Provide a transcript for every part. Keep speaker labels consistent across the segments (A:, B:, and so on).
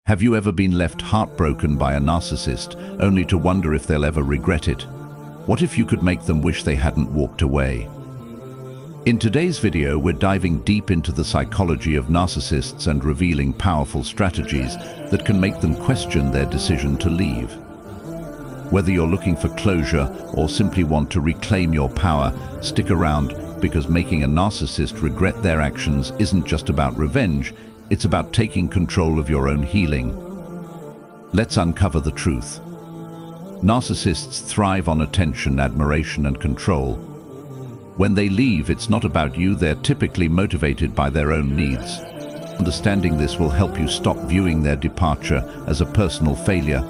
A: Have you ever been left heartbroken by a narcissist, only to wonder if they'll ever regret it? What if you could make them wish they hadn't walked away? In today's video, we're diving deep into the psychology of narcissists and revealing powerful strategies that can make them question their decision to leave. Whether you're looking for closure or simply want to reclaim your power, stick around, because making a narcissist regret their actions isn't just about revenge, it's about taking control of your own healing. Let's uncover the truth. Narcissists thrive on attention, admiration, and control. When they leave, it's not about you, they're typically motivated by their own needs. Understanding this will help you stop viewing their departure as a personal failure,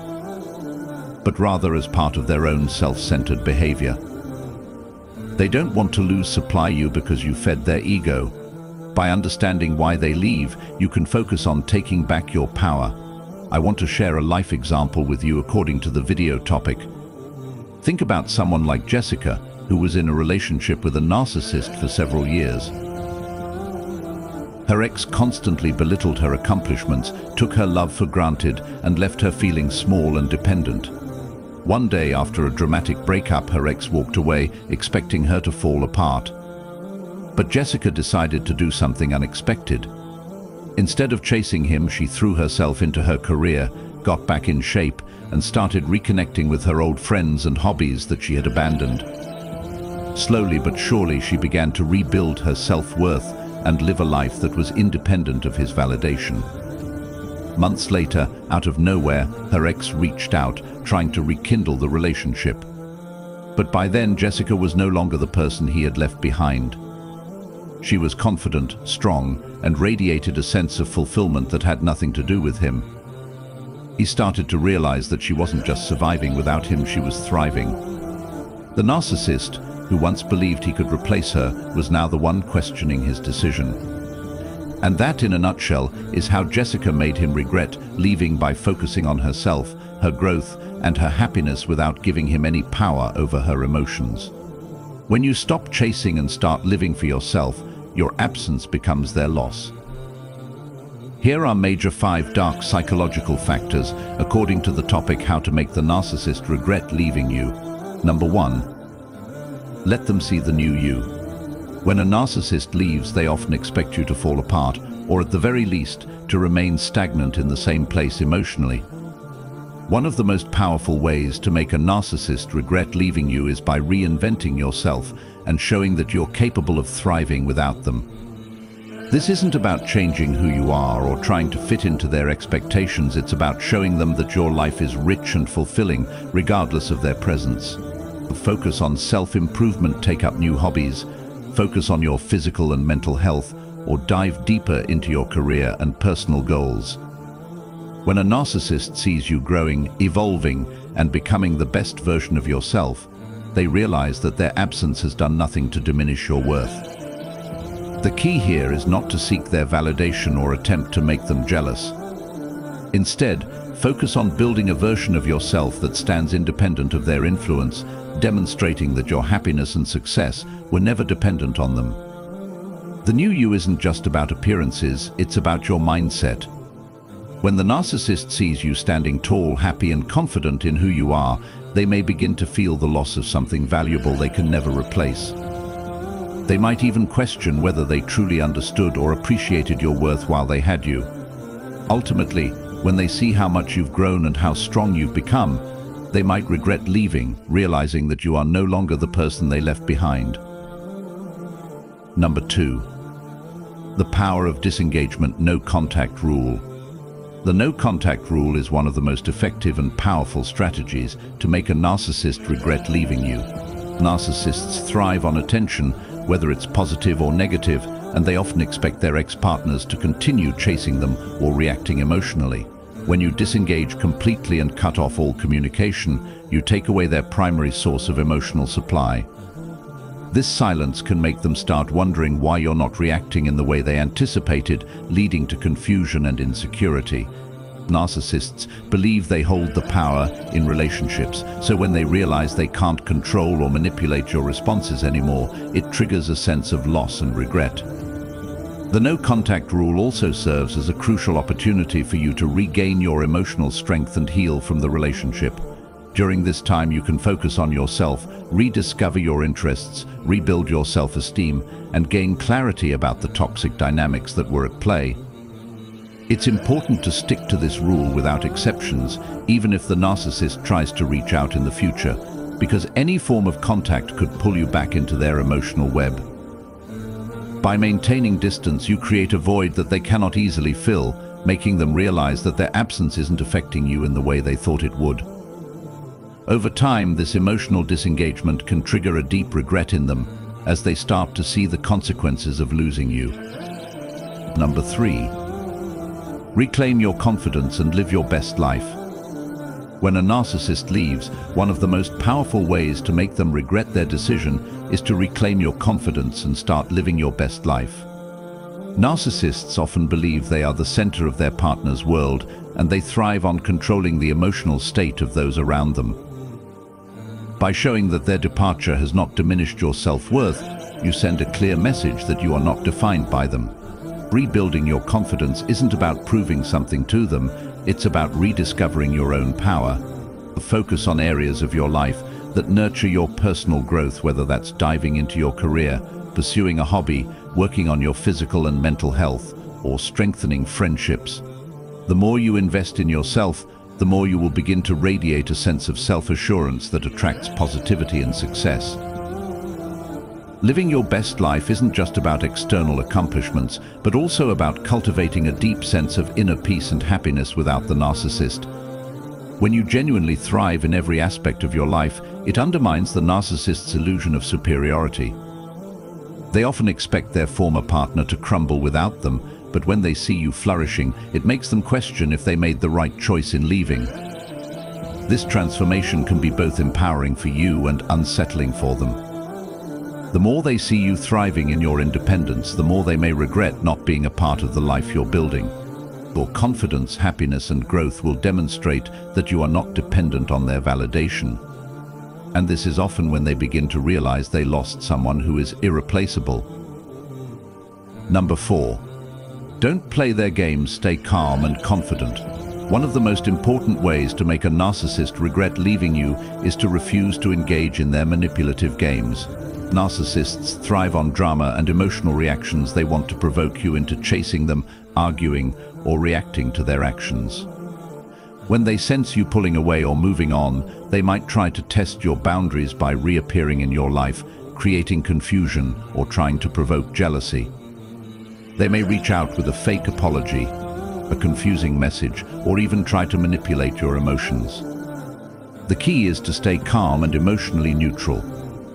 A: but rather as part of their own self-centered behavior. They don't want to lose supply you because you fed their ego. By understanding why they leave, you can focus on taking back your power. I want to share a life example with you according to the video topic. Think about someone like Jessica, who was in a relationship with a narcissist for several years. Her ex constantly belittled her accomplishments, took her love for granted, and left her feeling small and dependent. One day, after a dramatic breakup, her ex walked away, expecting her to fall apart. But Jessica decided to do something unexpected. Instead of chasing him, she threw herself into her career, got back in shape, and started reconnecting with her old friends and hobbies that she had abandoned. Slowly but surely, she began to rebuild her self-worth and live a life that was independent of his validation. Months later, out of nowhere, her ex reached out, trying to rekindle the relationship. But by then, Jessica was no longer the person he had left behind. She was confident, strong, and radiated a sense of fulfillment that had nothing to do with him. He started to realize that she wasn't just surviving without him, she was thriving. The narcissist, who once believed he could replace her, was now the one questioning his decision. And that, in a nutshell, is how Jessica made him regret leaving by focusing on herself, her growth, and her happiness without giving him any power over her emotions. When you stop chasing and start living for yourself, your absence becomes their loss. Here are major 5 dark psychological factors, according to the topic How to Make the Narcissist Regret Leaving You. Number 1. Let them see the new you. When a narcissist leaves, they often expect you to fall apart, or at the very least, to remain stagnant in the same place emotionally. One of the most powerful ways to make a narcissist regret leaving you is by reinventing yourself and showing that you're capable of thriving without them. This isn't about changing who you are or trying to fit into their expectations. It's about showing them that your life is rich and fulfilling, regardless of their presence. Focus on self-improvement, take up new hobbies, focus on your physical and mental health, or dive deeper into your career and personal goals. When a narcissist sees you growing, evolving, and becoming the best version of yourself, they realize that their absence has done nothing to diminish your worth. The key here is not to seek their validation or attempt to make them jealous. Instead, focus on building a version of yourself that stands independent of their influence, demonstrating that your happiness and success were never dependent on them. The new you isn't just about appearances, it's about your mindset. When the narcissist sees you standing tall, happy, and confident in who you are, they may begin to feel the loss of something valuable they can never replace. They might even question whether they truly understood or appreciated your worth while they had you. Ultimately, when they see how much you've grown and how strong you've become, they might regret leaving, realizing that you are no longer the person they left behind. Number 2. The power of disengagement, no contact rule. The no contact rule is one of the most effective and powerful strategies to make a narcissist regret leaving you. Narcissists thrive on attention, whether it's positive or negative, and they often expect their ex-partners to continue chasing them or reacting emotionally. When you disengage completely and cut off all communication, you take away their primary source of emotional supply. This silence can make them start wondering why you're not reacting in the way they anticipated, leading to confusion and insecurity. Narcissists believe they hold the power in relationships, so when they realize they can't control or manipulate your responses anymore, it triggers a sense of loss and regret. The no-contact rule also serves as a crucial opportunity for you to regain your emotional strength and heal from the relationship. During this time, you can focus on yourself, rediscover your interests, rebuild your self-esteem, and gain clarity about the toxic dynamics that were at play. It's important to stick to this rule without exceptions, even if the narcissist tries to reach out in the future, because any form of contact could pull you back into their emotional web. By maintaining distance, you create a void that they cannot easily fill, making them realize that their absence isn't affecting you in the way they thought it would. Over time, this emotional disengagement can trigger a deep regret in them as they start to see the consequences of losing you. Number 3. Reclaim your confidence and live your best life. When a narcissist leaves, one of the most powerful ways to make them regret their decision is to reclaim your confidence and start living your best life. Narcissists often believe they are the center of their partner's world, and they thrive on controlling the emotional state of those around them. By showing that their departure has not diminished your self-worth, you send a clear message that you are not defined by them. Rebuilding your confidence isn't about proving something to them, it's about rediscovering your own power. Focus on areas of your life that nurture your personal growth, whether that's diving into your career, pursuing a hobby, working on your physical and mental health, or strengthening friendships. The more you invest in yourself, the more you will begin to radiate a sense of self-assurance that attracts positivity and success. Living your best life isn't just about external accomplishments, but also about cultivating a deep sense of inner peace and happiness without the narcissist. When you genuinely thrive in every aspect of your life, it undermines the narcissist's illusion of superiority. They often expect their former partner to crumble without them, but when they see you flourishing, it makes them question if they made the right choice in leaving. This transformation can be both empowering for you and unsettling for them. The more they see you thriving in your independence, the more they may regret not being a part of the life you're building. Your confidence, happiness, and growth will demonstrate that you are not dependent on their validation. And this is often when they begin to realize they lost someone who is irreplaceable. Number 4. Don't play their games, stay calm and confident. One of the most important ways to make a narcissist regret leaving you is to refuse to engage in their manipulative games. Narcissists thrive on drama and emotional reactions. They want to provoke you into chasing them, arguing, or reacting to their actions. When they sense you pulling away or moving on, they might try to test your boundaries by reappearing in your life, creating confusion or trying to provoke jealousy. They may reach out with a fake apology, a confusing message, or even try to manipulate your emotions. The key is to stay calm and emotionally neutral.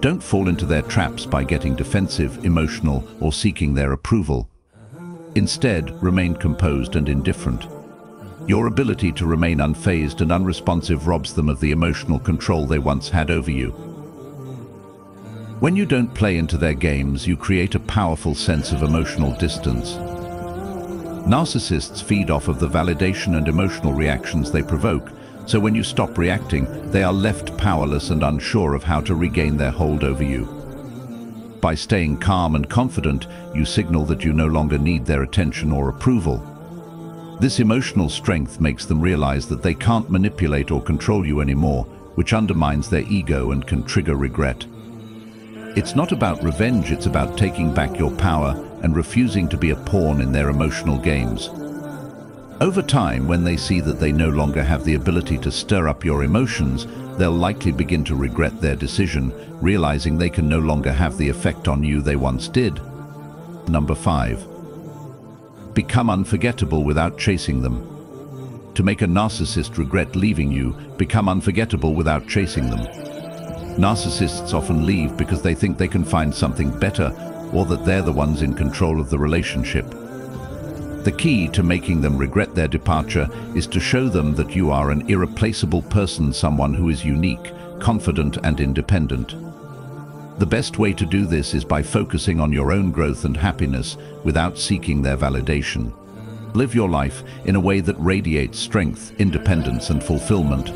A: Don't fall into their traps by getting defensive, emotional, or seeking their approval. Instead, remain composed and indifferent. Your ability to remain unfazed and unresponsive robs them of the emotional control they once had over you. When you don't play into their games, you create a powerful sense of emotional distance. Narcissists feed off of the validation and emotional reactions they provoke, so when you stop reacting, they are left powerless and unsure of how to regain their hold over you. By staying calm and confident, you signal that you no longer need their attention or approval. This emotional strength makes them realize that they can't manipulate or control you anymore, which undermines their ego and can trigger regret. It's not about revenge, it's about taking back your power and refusing to be a pawn in their emotional games. Over time, when they see that they no longer have the ability to stir up your emotions, they'll likely begin to regret their decision, realizing they can no longer have the effect on you they once did. Number 5. Become unforgettable without chasing them. To make a narcissist regret leaving you, become unforgettable without chasing them. Narcissists often leave because they think they can find something better, or that they're the ones in control of the relationship. The key to making them regret their departure is to show them that you are an irreplaceable person, someone who is unique, confident, and independent. The best way to do this is by focusing on your own growth and happiness without seeking their validation. Live your life in a way that radiates strength, independence, and fulfillment.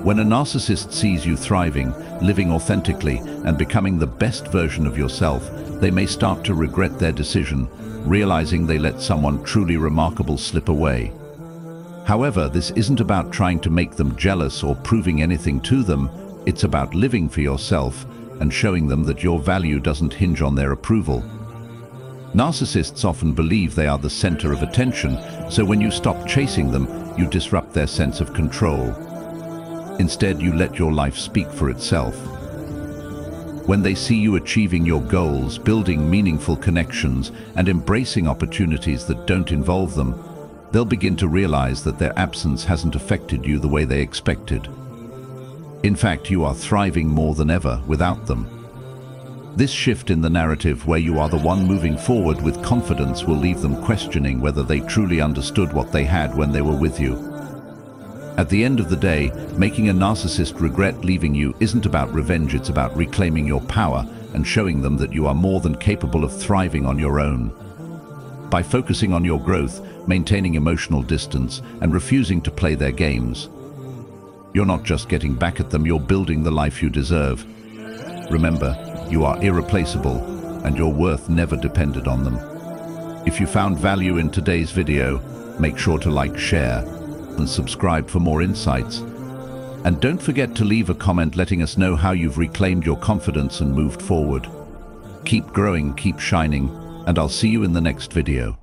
A: When a narcissist sees you thriving, living authentically, and becoming the best version of yourself, they may start to regret their decision, realizing they let someone truly remarkable slip away. However, this isn't about trying to make them jealous or proving anything to them. It's about living for yourself and showing them that your value doesn't hinge on their approval. Narcissists often believe they are the center of attention, so when you stop chasing them, you disrupt their sense of control. Instead, you let your life speak for itself. When they see you achieving your goals, building meaningful connections, and embracing opportunities that don't involve them, they'll begin to realize that their absence hasn't affected you the way they expected. In fact, you are thriving more than ever without them. This shift in the narrative, where you are the one moving forward with confidence, will leave them questioning whether they truly understood what they had when they were with you. At the end of the day, making a narcissist regret leaving you isn't about revenge, it's about reclaiming your power and showing them that you are more than capable of thriving on your own. By focusing on your growth, maintaining emotional distance, and refusing to play their games, you're not just getting back at them, you're building the life you deserve. Remember, you are irreplaceable, and your worth never depended on them. If you found value in today's video, make sure to like, share, and subscribe for more insights. And don't forget to leave a comment letting us know how you've reclaimed your confidence and moved forward. Keep growing, keep shining, and I'll see you in the next video.